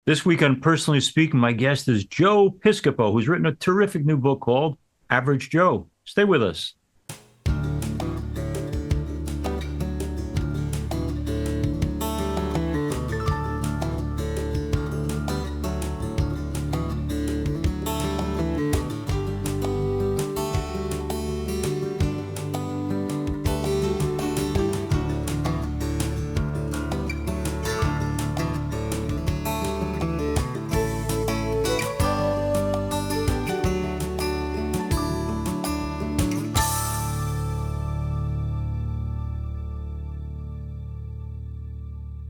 This week on Personally Speaking, my guest is Joe Piscopo, who's written a terrific new book called Average Joe. Stay with us.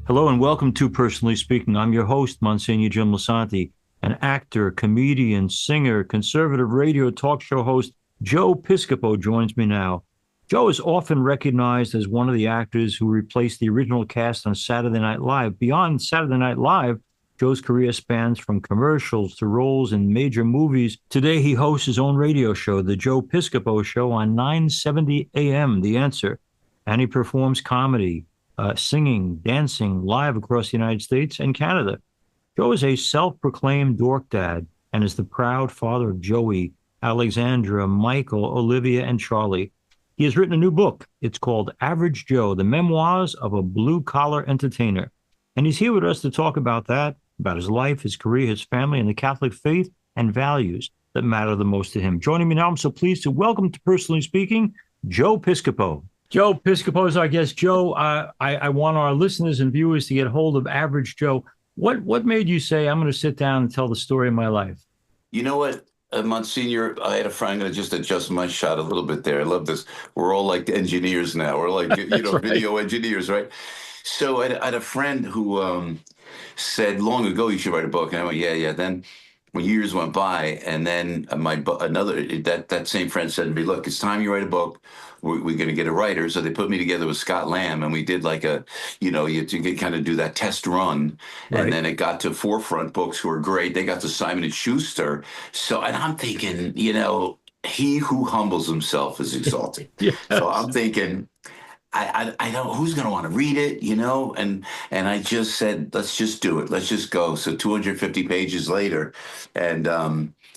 Hello and welcome to Personally Speaking. I'm your host, Msgr Jim Lisante, an actor, comedian, singer, conservative radio talk show host. Joe Piscopo joins me now. Joe is often recognized as one of the actors who replaced the original cast on Saturday Night Live. Beyond Saturday Night Live, Joe's career spans from commercials to roles in major movies. Today, he hosts his own radio show, The Joe Piscopo Show, on 970 AM, The Answer, and he performs comedy, singing, dancing live across the United States and Canada. Joe is a self-proclaimed dork dad and is the proud father of Joey, Alexandra, Michael, Olivia, and Charlie. He has written a new book. It's called Average Joe, the Memoirs of a Blue-Collar Entertainer. And he's here with us to talk about that, about his life, his career, his family, and the Catholic faith and values that matter the most to him. Joining me now, I'm so pleased to welcome to Personally Speaking, Joe Piscopo. Joe Piscopo is our guest. Joe, I want our listeners and viewers to get hold of Average Joe. What made you say, I'm going to sit down and tell the story of my life? You know what, Monsignor, I had a friend. I'm going to just adjust my shot a little bit there. I love this. We're all like engineers now. We're like, Right. video engineers, right? So I had a friend who said long ago, you should write a book. And I went, yeah. Then when years went by, and then that same friend said to me, look, it's time you write a book. We're going to get a writer. So they put me together with Scott Lamb, and we did like you kind of do that test run. Right. And then it got to Forefront Books, who were great. They got to Simon and Schuster. So, and I'm thinking, he who humbles himself is exalted. Yes. So I'm thinking, I don't, who's going to want to read it, and I just said, let's just do it. Let's just go. So 250 pages later, and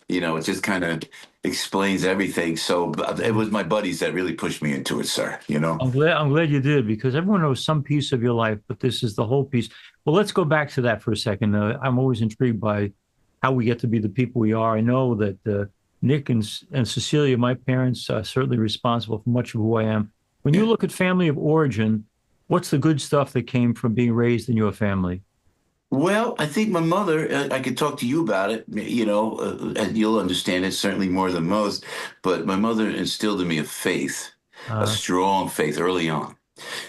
it just kind of explains everything. So it was my buddies that really pushed me into it, sir. I'm glad you did, because everyone knows some piece of your life, but this is the whole piece. Well, let's go back to that for a second. I'm always intrigued by how we get to be the people we are. I know that Nick and Cecilia, my parents, are certainly responsible for much of who I am. When you look at family of origin, what's the good stuff that came from being raised in your family? Well, I think my mother, I could talk to you about it, and you'll understand it certainly more than most, but my mother instilled in me a faith, a strong faith early on.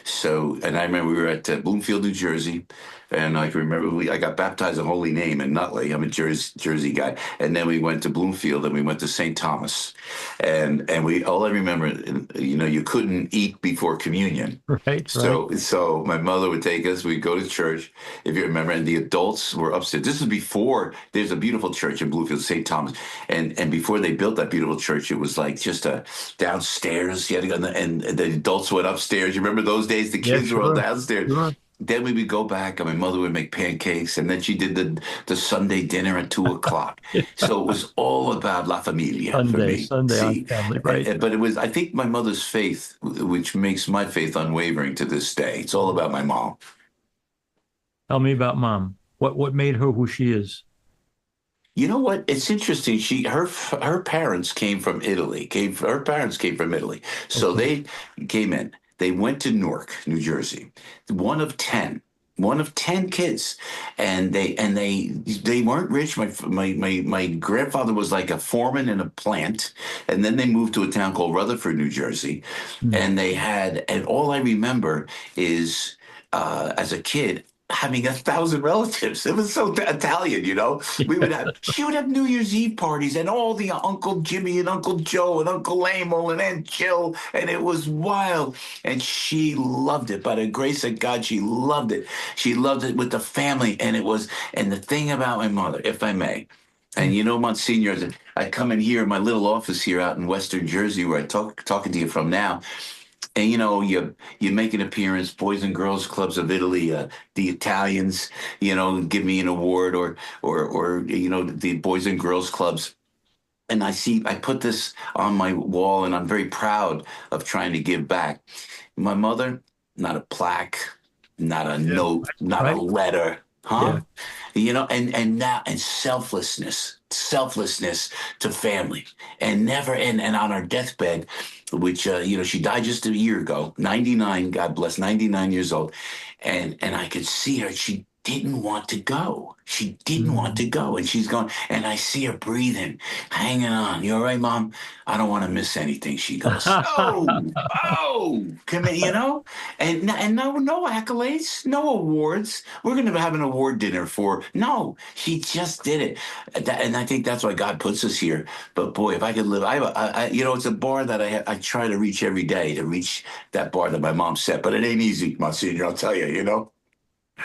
So, and I remember we were at Bloomfield, New Jersey, and I can remember I got baptized in Holy Name in Nutley. I'm a Jersey guy, and then we went to Bloomfield, and we went to St. Thomas, and all I remember, you couldn't eat before communion. Right. So my mother would take us. We'd go to church, if you remember, and the adults were upstairs. This is before there's a beautiful church in Bloomfield, St. Thomas, and before they built that beautiful church, it was like just a downstairs. You had to go, and the adults went upstairs. You remember those days? The kids were all downstairs. Sure. Then we would go back, and my mother would make pancakes, and then she did the Sunday dinner at 2:00. So it was all about La Familia for me. Sunday on family, right? But it was, I think, my mother's faith, which makes my faith unwavering to this day. It's all about my mom. Tell me about mom. What made her who she is? You know what? It's interesting. Her parents came from Italy. Her parents came from Italy, so Okay. they came in. They went to Newark, New Jersey, one of 10 kids, and they weren't rich. My grandfather was like a foreman in a plant, and then they moved to a town called Rutherford, New Jersey, and all I remember is as a kid, having 1,000 relatives. It was so Italian, She would have New Year's Eve parties, and all the Uncle Jimmy and Uncle Joe and Uncle Emil and Aunt Jill, and it was wild. And she loved it. By the grace of God, she loved it. She loved it with the family, and the thing about my mother, if I may, and Monsignor, I come in here in my little office here out in Western Jersey, where I talking to you from now. And you make an appearance, Boys and Girls Clubs of Italy, the Italians, give me an award, or the Boys and Girls Clubs. And I put this on my wall, and I'm very proud of trying to give back. My mother, not a plaque, not a Yeah. note, not a Right? letter, huh? Yeah. And selflessness to family, and never, and on her deathbed, which she died just a year ago, 99, God bless, 99 years old, and I could see her. She didn't want to go. She didn't want to Mm. go, and she's gone. And I see her breathing, hanging on. You all right, Mom? I don't want to miss anything. She goes, oh, come in, and no accolades, no awards. We're going to have an award dinner for. No, she just did it, and I think that's why God puts us here. But boy, if I could live, it's a bar that I try to reach every day, to reach that bar that my mom set. But it ain't easy, Monsignor. I'll tell you.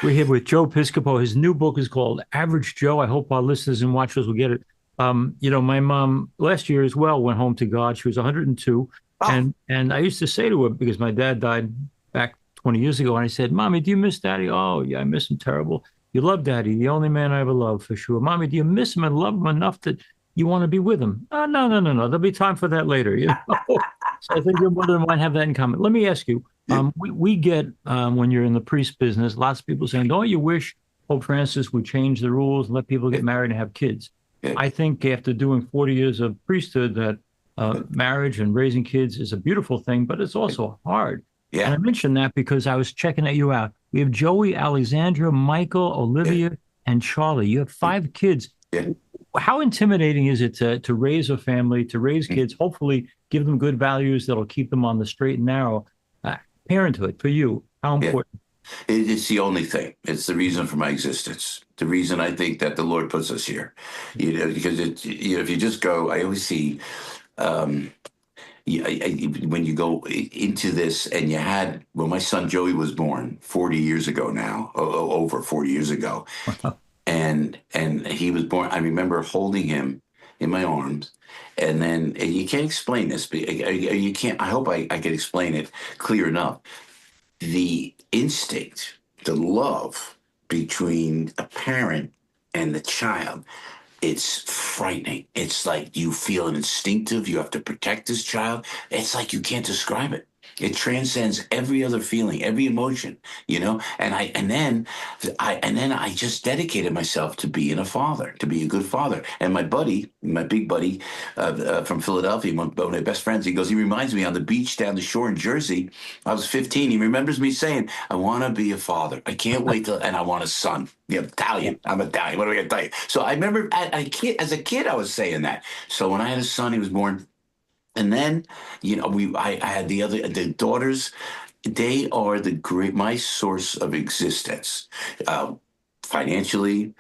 We're here with Joe Piscopo. His new book is called Average Joe. I hope our listeners and watchers will get it. My mom last year as well went home to God. She was 102, Oh, and I used to say to her, because my dad died back 20 years ago, and I said, "Mommy, do you miss Daddy?" "Oh yeah, I miss him terrible." "You love Daddy, the only man I ever loved for sure." "Mommy, do you miss him and love him enough that you want to be with him?" "Oh, no, no, no, no. There'll be time for that later." So I think your mother might have that in common. Let me ask you. yeah, We get when you're in the priest business, lots of people saying, "Don't you wish Pope Francis would change the rules and let people yeah, get married and have kids?" yeah, I think after doing 40 years of priesthood, that marriage and raising kids is a beautiful thing, but it's also hard. And yeah, I mentioned that because I was checking you out. We have Joey, Alexandra, Michael, yeah, Olivia, and Charlie. You have yeah, 5 kids. yeah. How intimidating is it to raise a family, to raise kids, hopefully give them good values that'll keep them on the straight and narrow? Uh, Parenthood for you, how Yeah. important? It's the only thing. It's the reason for my existence. The reason I think that the Lord puts us here. Because if you just go, I always see, um, when you go into this, and my son Joey was born 40 years ago now, over 40 years ago, and he was born. I remember holding him in my arms, and you can't explain this, but you can't. I hope I can explain it clear enough. The instinct, the love between a parent and the child, it's frightening. It's like you feel an instinctive, you have to protect this child. It's like you can't describe it. It transcends every other feeling, every emotion, and then I just dedicated myself to being a father, to be a good father. And my buddy, my big buddy from Philadelphia, one of my best friends, he reminds me on the beach down the shore in Jersey. I was 15. He remembers me saying, "I want to be a father. I can't wait till, and I want a son." Yeah, Italian. I'm Italian. What do I got to tell you? So I remember as a kid, I was saying that. So when I had a son, he was born. And then, I had the daughters. They are my source of existence, uh, financially,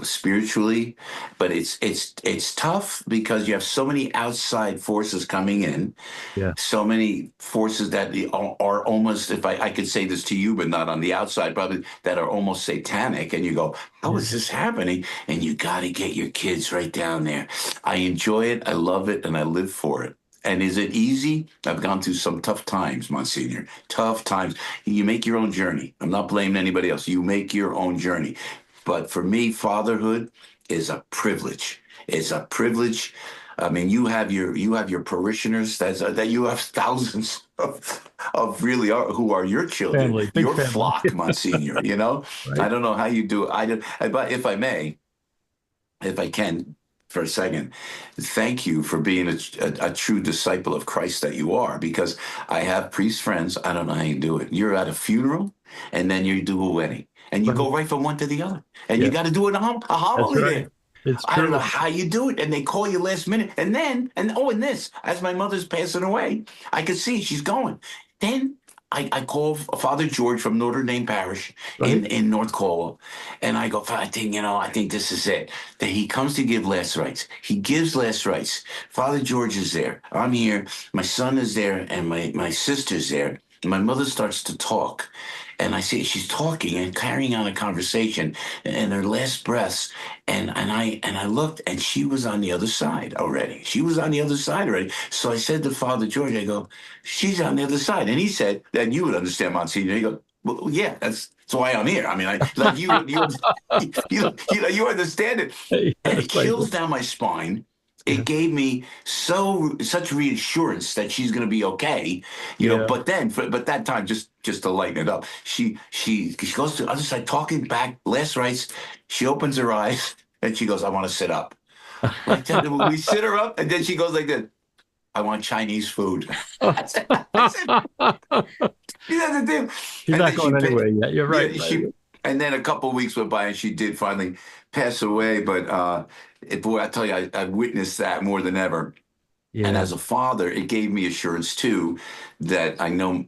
spiritually. But it's tough because you have so many outside forces coming in, Yeah. so many forces that are almost, if I could say this to you, but not on the outside, probably, that are almost satanic. And you go, how Yeah. is this happening? And you got to get your kids right down there. I enjoy it. I love it. And I live for it. And is it easy? I've gone through some tough times, Monsignor. Tough times. You make your own journey. I'm not blaming anybody else. You make your own journey. But for me, fatherhood is a privilege. It's a privilege. I mean, you have your parishioners, that you have thousands of really who are your children, Family, big your family. flock, Monsignor. I Right. don't know how you do it. But if I may, if I can, for a second, thank you for being a true disciple of Christ that you are, because I have priest friends. I don't know how you do it. You're at a funeral, and then you do a wedding, and you Right. go right from one to the other, and you Yeah. got to do a That's homily right. there. It's I don't know true. how you do it. And they call you last minute. And this, as my mother's passing away, I could see she's going. Then I call Father George from Notre Dame Parish Right. in North Cornwall. And I go, I think this is it. That he comes to give last rites. He gives last rites. Father George is there. I'm here. My son is there, and my sister's there. My mother starts to talk, and I see she's talking and carrying on a conversation in her last breaths. And I looked, and she was on the other side already. She was on the other side already. So I said to Father George, I go, she's on the other side. And he said, that you would understand, Monsignor. He goes, well, yeah, that's why I'm here. I mean, I like you understand it, and Yes, it I chills do. down my spine. Yeah. It gave me such reassurance that she's going to be okay, Yeah. But that time, just to lighten it up, she goes to the other side, talking back, last rites. She opens her eyes and she goes, "I want to sit up." Like that, we sit her up, and then she goes like this. I want Chinese food. I said, you know the thing. She's And not then going anywhere yet. You're right. yeah, and then a couple of weeks went by, and she did finally pass away. But boy, I tell you, I witnessed that more than ever. And Yeah. as a father, it gave me assurance too that I know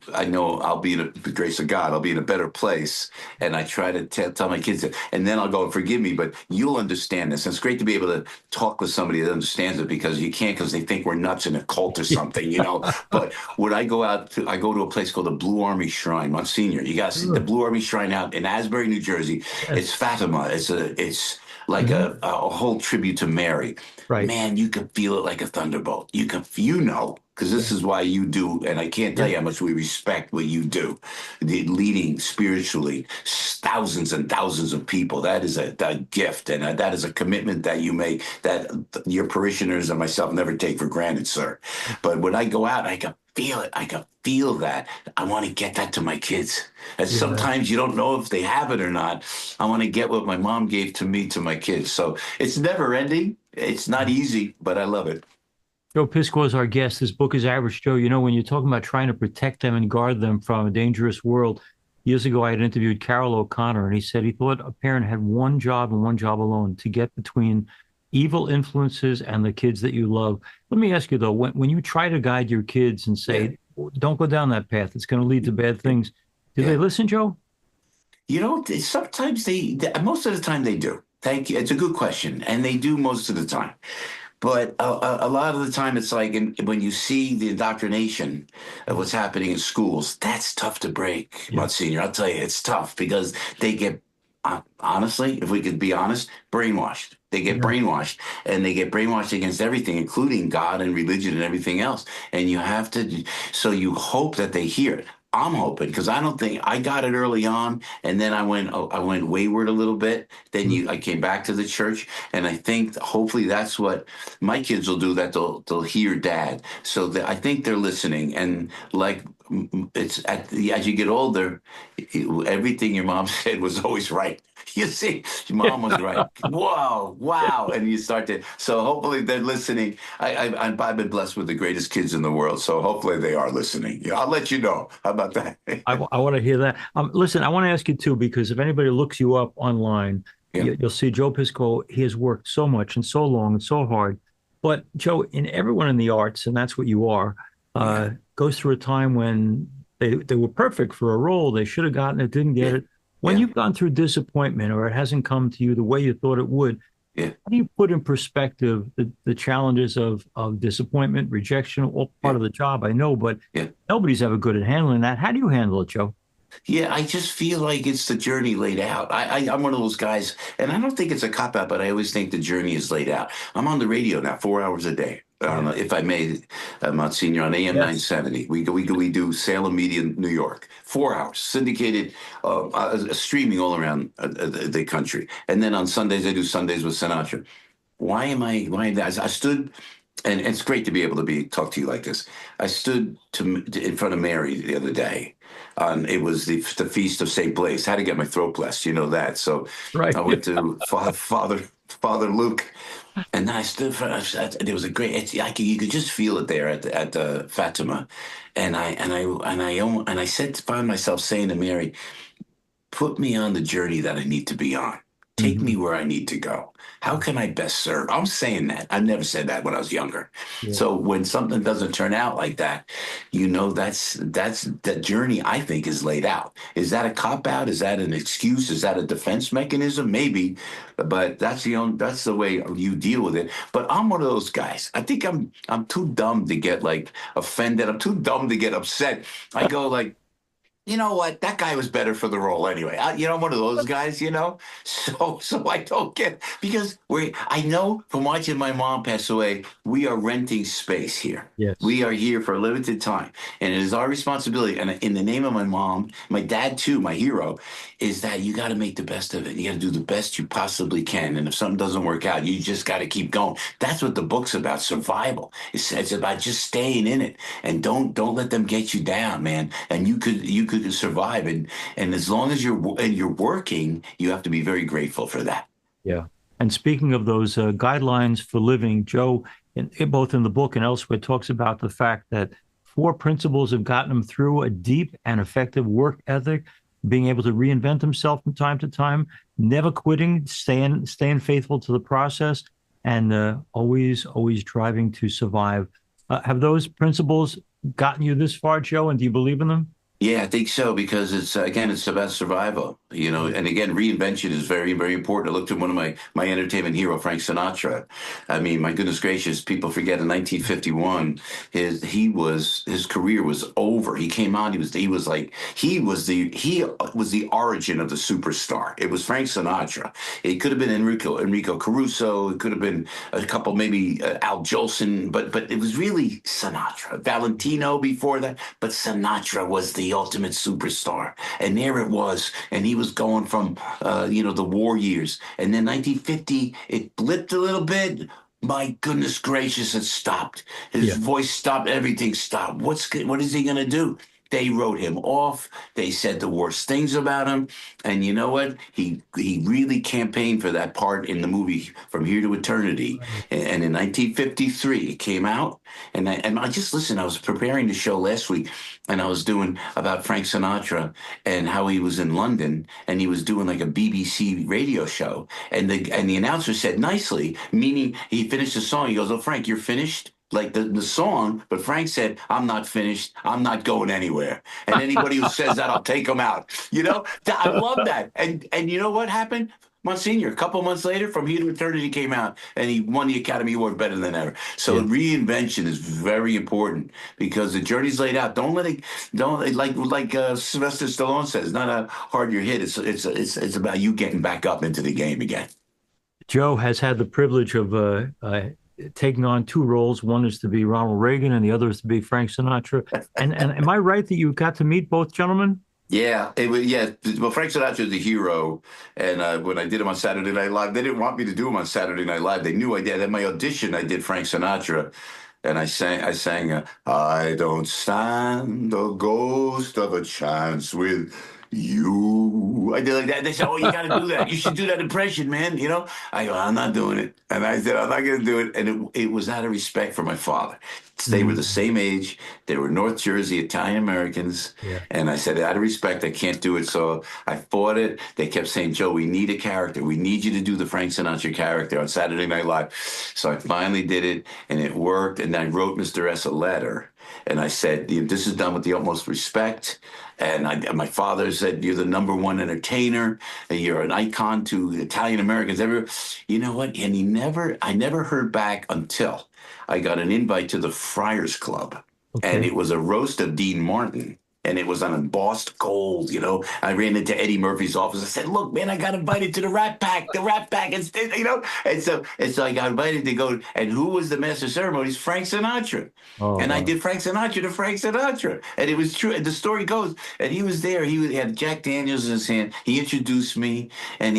I'll be the grace of God, I'll be in a better place. And I try to tell my kids that, and then I'll go, forgive me, but you'll understand this. And it's great to be able to talk with somebody that understands it, because you can't, because they think we're nuts in a cult or something. But when I go to a place called the Blue Army Shrine, Monsignor. You got to see the Sure. Blue Army Shrine out in Asbury, New Jersey. It's Yes. Fatima. It's like Mhm. a whole tribute to Mary. Right. Man, you can feel it like a thunderbolt. Because this Yeah. is why you do, and I can't tell Yeah. you how much we respect what you do, leading spiritually thousands and thousands of people. That is a gift, and that is a commitment that you make that your parishioners and myself never take for granted, sir. But when I go out, I can feel it. I can feel that. I want to get that to my kids. And Yeah. sometimes you don't know if they have it or not. I want to get what my mom gave to me to my kids. So it's never ending. It's not easy, but I love it. Joe Piscopo is our guest. His book is Average Joe. You know, when you're talking about trying to protect them and guard them from a dangerous world, years ago I had interviewed Carol O'Connor, and he said he thought a parent had one job and one job alone: to get between evil influences and the kids that you love. Let me ask you though, when you try to guide your kids and Yeah. say, don't go down that path, it's going to lead to bad things, do they Yeah. listen, Joe? Sometimes most of the time they do. Thank you. It's a good question. And they do most of the time. But a lot of the time, it's like when you see the indoctrination of Yeah. what's happening in schools, that's tough to break, Yeah. Monsignor. I'll tell you, it's tough because they get, honestly, if we could be honest, brainwashed. They get Yeah. brainwashed, and they get brainwashed against everything, including God and religion and everything else. And you have to, so you hope that they hear it. I'm hoping, because I don't think I got it early on, and then I went wayward a little bit. Then Mm. I came back to the church, and I think hopefully that's what my kids will do, that they'll hear dad, so that I think they're listening. And like, it's as you get older, everything your mom said was always right. You see, your mom was right. Whoa, wow. And you start to, so hopefully they're listening. I've been blessed with the greatest kids in the world, so hopefully they are listening. Yeah, I'll let you know. How about that? I want to hear that. Listen, I want to ask you too, because if anybody looks you up online, Yeah, you'll see Joe Piscopo. He has worked so much and so long and so hard. But Joe, in everyone in the arts, and that's what you are, yeah, goes through a time when they were perfect for a role. They should have gotten it, didn't get yeah, it. When yeah, you've gone through disappointment or it hasn't come to you the way you thought it would, yeah, how do you put in perspective the challenges of disappointment, rejection, all part yeah, of the job, I know, but yeah. nobody's ever good at handling that. How do you handle it, Joe? Yeah, I just feel like it's the journey laid out. I'm one of those guys, and I don't think it's a cop out, but I always think the journey is laid out. I'm on the radio now, 4 hours a day. Yeah. If I may, Monsignor, on AM Yes. 970, we do Salem Media, New York, 4 hours, syndicated, streaming all around the country. And then on Sundays, I do Sundays with Sinatra. Why am I stood, and it's great to be able to talk to you like this. I stood in front of Mary the other day. It was the feast of Saint Blaise. Had to get my throat blessed, you know that. So I Right. went to Father Luke, and then I stood for. There was a great. You could just feel it there at the Fatima, and I found myself saying to Mary, put me on the journey that I need to be on. Take me Mhm. where I need to go. How can I best serve? I'm saying that. I never said that when I was younger. Yeah. So when something doesn't turn out like that, that's that journey, I think, is laid out. Is that a cop out? Is that an excuse? Is that a defense mechanism? Maybe, but that's the way you deal with it. But I'm one of those guys. I think I'm too dumb to get like offended. I'm too dumb to get upset. I go like, you know what? That guy was better for the role anyway. I'm one of those guys, So I don't get because I know from watching my mom pass away, we are renting space here. Yes. We are here for a limited time, and it is our responsibility. And in the name of my mom, my dad too, my hero, is that you got to make the best of it. You got to do the best you possibly can. And if something doesn't work out, you just got to keep going. That's what the book's about: survival. It's about just staying in it and don't let them get you down, man. And you could survive. And as long as you're working, you have to be very grateful for that. Yeah. And speaking of those guidelines for living, Joe, both in the book and elsewhere, talks about the fact that four principles have gotten him through: a deep and effective work ethic, being able to reinvent himself from time to time, never quitting, staying faithful to the process, and always driving to survive. Have those principles gotten you this far, Joe? And do you believe in them? Yeah, I think so because it's about survival, and again, reinvention is very, very important. I looked at one of my entertainment hero, Frank Sinatra. I mean, my goodness gracious, people forget in 1951, his career was over. He came out, he was the origin of the superstar. It was Frank Sinatra. It could have been Enrico Caruso. It could have been a couple, maybe Al Jolson, but it was really Sinatra. Valentino before that, but Sinatra was the ultimate superstar, and there it was, and he was going from the war years, and then 1950 it blipped a little bit. My goodness gracious, it stopped. His Yeah. voice stopped. Everything stopped. What is he going to do? They wrote him off. They said the worst things about him. And you know what? He really campaigned for that part in the movie From Here to Eternity. Right. And in 1953, it came out. And I just listened. I was preparing the show last week, and I was doing about Frank Sinatra and how he was in London, and he was doing like a BBC radio show. And the announcer said nicely, meaning he finished the song. He goes, "Oh, Frank, you're finished." Like the song, but Frank said, "I'm not finished. I'm not going anywhere. And anybody who says that, I'll take them out." I love that. And you know what happened? Monsignor, a couple months later, From Here to Eternity came out, and he won the Academy Award better than ever. So Yeah. reinvention is very important because the journey's laid out. Don't like Sylvester Stallone says, not how hard you're hit. It's about you getting back up into the game again. Joe has had the privilege of taking on two roles. One is to be Ronald Reagan, and the other is to be Frank Sinatra. And am I right that you got to meet both gentlemen? Yeah, it was. Yeah, well, Frank Sinatra is the hero, and when I did him on Saturday Night Live, they didn't want me to do him on Saturday Night Live. They knew I did. At my audition, I did Frank Sinatra, and I sang, "I don't stand a ghost of a chance with you." I did like that. They said, "Oh, you got to do that. You should do that impression, man." I go, "I'm not doing it," and I said, "I'm not going to do it," and it was out of respect for my father. They were the Mm, same age. They were North Jersey Italian Americans. yeah. And I said, out of respect, I can't do it. So I fought it. They kept saying, "Joe, we need a character. We need you to do the Frank Sinatra character on Saturday Night Live." So I finally did it, and it worked. And I wrote Mr. S a letter. And I said, "This is done with the utmost respect." And my father said, "You're the number one entertainer. And you're an icon to Italian Americans everywhere." You know what? And I never heard back until I got an invite to the Friars Club, and Okay. it was a roast of Dean Martin. And it was on embossed gold, I ran into Eddie Murphy's office. I said, "Look, man, I got invited to the Rat Pack, And so I got invited to go. And who was the master of ceremonies? Frank Sinatra. Oh, And I wow. did Frank Sinatra to Frank Sinatra. And it was true. And the story goes, and he was there. He had Jack Daniels in his hand. He introduced me, and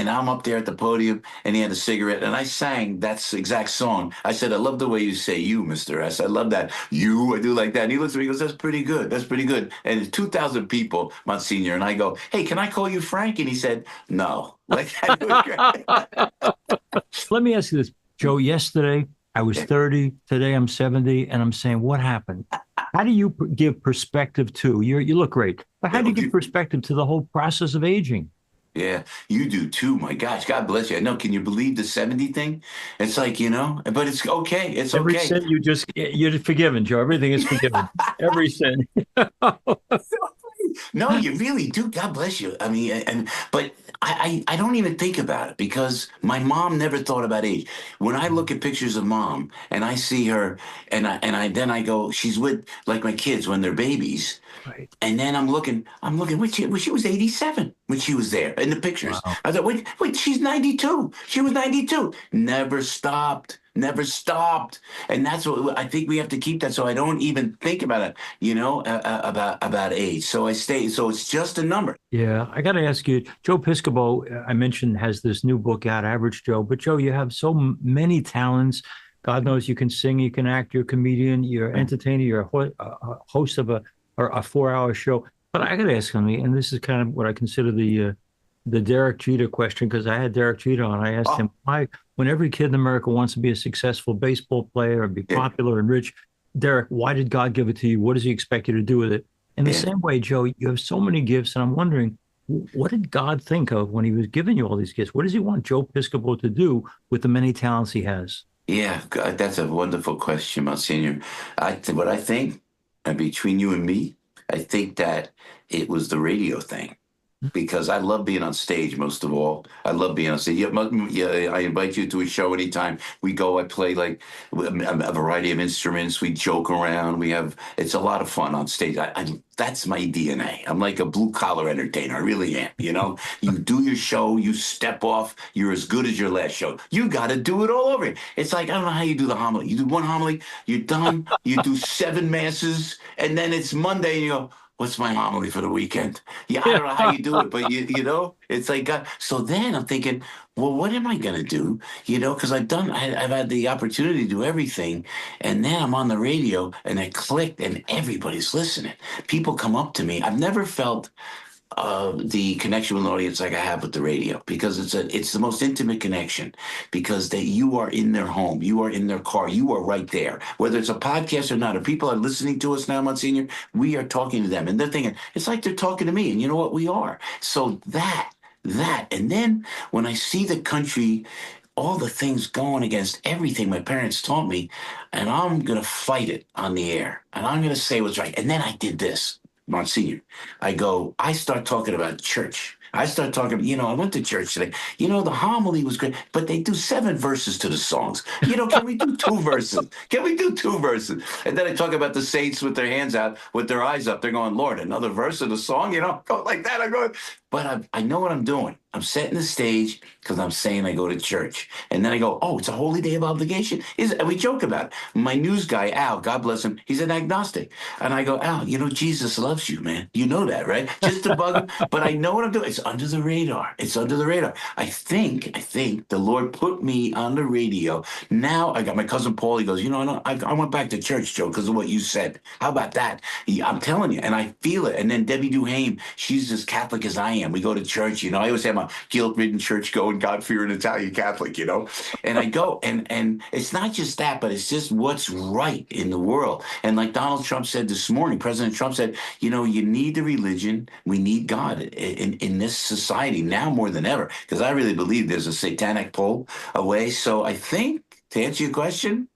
I'm up there at the podium, and he had a cigarette, and I sang that exact song. I said, "I love the way you say you, Mr. S. I love that. You, I do like that." And he looks at me, he goes, "That's pretty good. That's pretty good." And it's 2,000 people, Monsignor, and I go, "Hey, can I call you Frank?" And he said, "No." Like that. It was great. Let me ask you this, Joe. Yesterday, I was Yeah. 30. Today, I'm 70. And I'm saying, what happened? How do you give perspective to you look great, but how Yeah, do you would give you? perspective to the whole process of aging? Yeah, you do too. My gosh, God bless you. I know. Can you believe the 70 thing? It's like, but it's okay. It's Every okay. sin you're forgiven, Joe. Everything is forgiven. Every sin. No, you really do. God bless you. I mean, but I don't even think about it because my mom never thought about age. When I look at pictures of mom and I see her and I then I go, she's with like my kids when they're babies. Right. And then I'm looking, when she was 87 when she was there in the pictures. Wow. I thought, wait, she's 92. She was 92. Never stopped, never stopped. And that's what I think we have to keep that. So I don't even think about it, about age. So so it's just a number. Yeah, I got to ask you, Joe Piscopo, I mentioned, has this new book out, Average Joe. But Joe, you have so many talents. God knows you can sing, you can act, you're a comedian, you're an entertainer, you're a host of a 4 hour show. But I got to ask something, and this is kind of what I consider the Derek Jeter question, because I had Derek Jeter on. I asked him Oh, why, when every kid in America wants to be a successful baseball player and be yeah, popular and rich, Derek, why did God give it to you? What does He expect you to do with it? In the yeah. same way, Joe, you have so many gifts, and I'm wondering, what did God think of when He was giving you all these gifts? What does He want Joe Piscopo to do with the many talents he has? Yeah, God, that's a wonderful question, Monsignor. What I think, and between you and me, I think that it was the radio thing because I love being on stage most of all. I love being on stage. Yeah, yeah, I invite you to a show anytime we go. I play like a variety of instruments. We joke around. It's a lot of fun on stage. That's my DNA. I'm like a blue collar entertainer. I really am. You do your show, you step off, you're as good as your last show. You got to do it all over. It's like, I don't know how you do the homily. You do one homily, you're done. You do 7 masses, and then it's Monday, and you go, what's my homily for the weekend? Yeah, I Yeah. don't know how you do it, but it's like God. So then I'm thinking, well, what am I gonna do? Because I've had the opportunity to do everything, and then I'm on the radio, and I clicked, and everybody's listening. People come up to me. I've never felt the connection with an audience like I have with the radio because it's the most intimate connection because that you are in their home, you are in their car, you are right there. Whether it's a podcast or not, if people are listening to us now, Monsignor, we are talking to them and they're thinking it's like they're talking to me, and you know what, we are. So and then when I see the country, all the things going against everything my parents taught me, and I'm going to fight it on the air, and I'm going to say what's right. And then I did this, Monsignor. I start talking about church. I start talking, I went to church today. The homily was great, but they do 7 verses to the songs. Can we do 2 verses? Can we do 2 verses? And then I talk about the saints with their hands out, with their eyes up. They're going, Lord, another verse of the song, go like that. I'm going, but I know what I'm doing. I'm setting the stage because I'm saying I go to church. And then I go, oh, it's a holy day of obligation. And we joke about it. My news guy, Al, God bless him, he's an agnostic. And I go, Al, Jesus loves you, man. You know that, right? Just to bug him. But I know what I'm doing. It's under the radar. It's under the radar. I think the Lord put me on the radio. Now I got my cousin Paul. He goes, I went back to church, Joe, because of what you said. How about that? I'm telling you. And I feel it. And then Debbie Duhame, she's as Catholic as I am. We go to church, I always have my guilt-ridden church going, God-fearing Italian Catholic, and I go, and it's not just that, but it's just what's right in the world. And like Donald Trump said this morning, President Trump said, you need the religion, we need God in this society now more than ever, because I really believe there's a satanic pull away. So I think, to answer your question,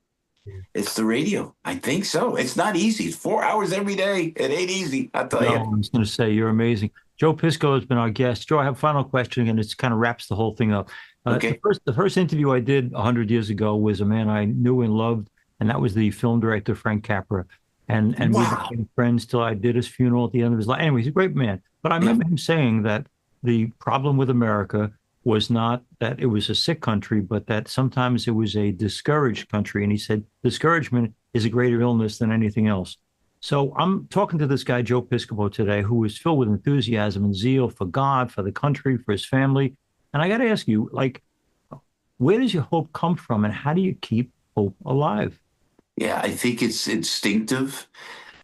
it's the radio. I think so. It's not easy. It's 4 hours every day. It ain't easy, I tell No, you. I was going to say you're amazing. Joe Pisco has been our guest. Joe, I have a final question, and it kind of wraps the whole thing up. The Okay. first the first interview I did 100 years ago was a man I knew and loved, and that was the film director Frank Capra. And we Wow. became friends till I did his funeral at the end of his life. Anyway, he's a great man. But I Yeah. remember him saying that the problem with America was not that it was a sick country, but that sometimes it was a discouraged country. And he said discouragement is a greater illness than anything else. So I'm talking to this guy, Joe Piscopo, today, who is filled with enthusiasm and zeal for God, for the country, for his family. And I got to ask you, like, where does your hope come from, and how do you keep hope alive? Yeah, I think it's instinctive.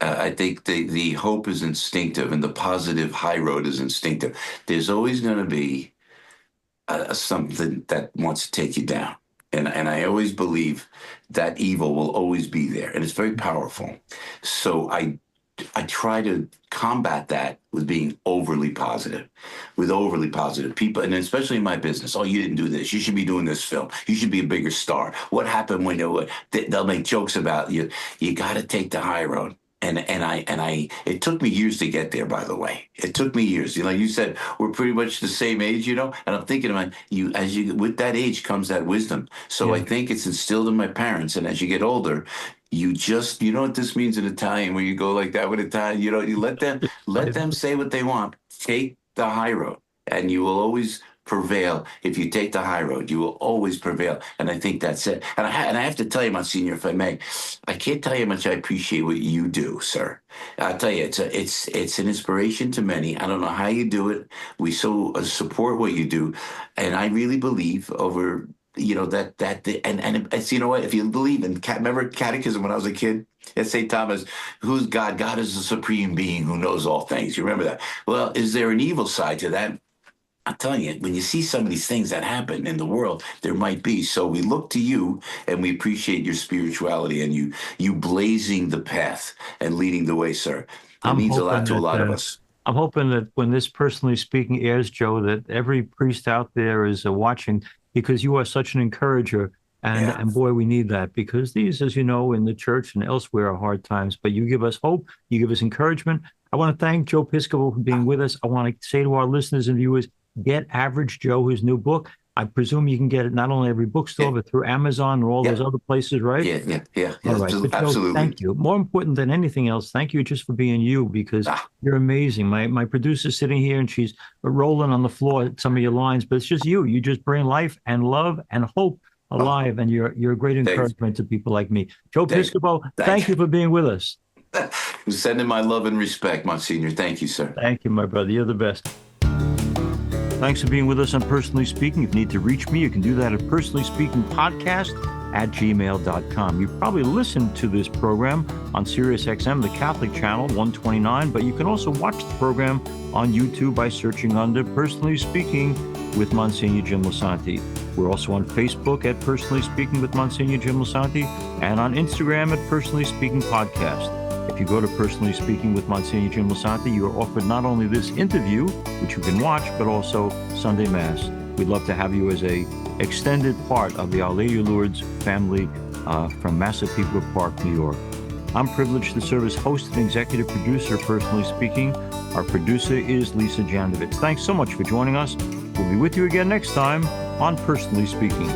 I think the hope is instinctive and the positive high road is instinctive. There's always going to be something that wants to take you down. And I always believe that evil will always be there, and it's very powerful. So I try to combat that with being with overly positive people, and especially in my business. Oh, you didn't do this. You should be doing this film. You should be a bigger star. What happened when they'll make jokes about you? You got to take the high road. And it took me years to get there, by the way. It took me years. You said we're pretty much the same age, and I'm thinking about you, with that age comes that wisdom. So Yeah. I think it's instilled in my parents. And as you get older, you know what this means in Italian, when you go like that with Italian, you let them say what they want. Take the high road, and you will always prevail. If you take the high road, you will always prevail. And I think that's it. And I have to tell you, Monsignor, if I may, I can't tell you how much I appreciate what you do, sir. I'll tell you, it's an inspiration to many. I don't know how you do it. We so support what you do, and I really believe over and it's, what, if you believe in remember catechism when I was a kid at St. Thomas, who's God? God is the supreme being who knows all things. You remember that? Well, is there an evil side to that? I'm telling you, when you see some of these things that happen in the world, there might be. So we look to you, and we appreciate your spirituality and you blazing the path and leading the way, sir. It I'm means a lot hoping to a that lot of us. I'm hoping that when this Personally Speaking airs, Joe, that every priest out there is watching, because you are such an encourager. Yeah. And boy, we need that, because these, as you know, in the church and elsewhere, are hard times. But you give us hope, you give us encouragement. I want to thank Joe Piscopo for being with us. I want to say to our listeners and viewers, get Average Joe, his new book. I presume you can get it not only every bookstore, Yeah. but through Amazon or all those Yeah. other places, right? Yeah. All right. But Joe, Absolutely. thank you. More important than anything else, thank you just for being you, because Ah, you're amazing. My producer's sitting here and she's rolling on the floor at some of your lines, but it's just you. You just bring life and love and hope oh, alive, and you're a great thanks. encouragement to people like me. Joe Thank, Piscopo, thank thank. you for being with us. Sending my love and respect, Monsignor. Thank you, sir. Thank you, my brother. You're the best. Thanks for being with us on Personally Speaking. If you need to reach me, you can do that at personallyspeakingpodcast@gmail.com. You probably listened to this program on SiriusXM, the Catholic channel, 129, but you can also watch the program on YouTube by searching under Personally Speaking with Monsignor Jim Lisante. We're also on Facebook at Personally Speaking with Monsignor Jim Lisante, and on Instagram at Personally Speaking Podcast. If you go to Personally Speaking with Monsignor Jim Lisante, you are offered not only this interview, which you can watch, but also Sunday Mass. We'd love to have you as a extended part of the Our Lady of Lourdes family from Massapequa Park, New York. I'm privileged to serve as host and executive producer of Personally Speaking. Our producer is Lisa Janovitz. Thanks so much for joining us. We'll be with you again next time on Personally Speaking.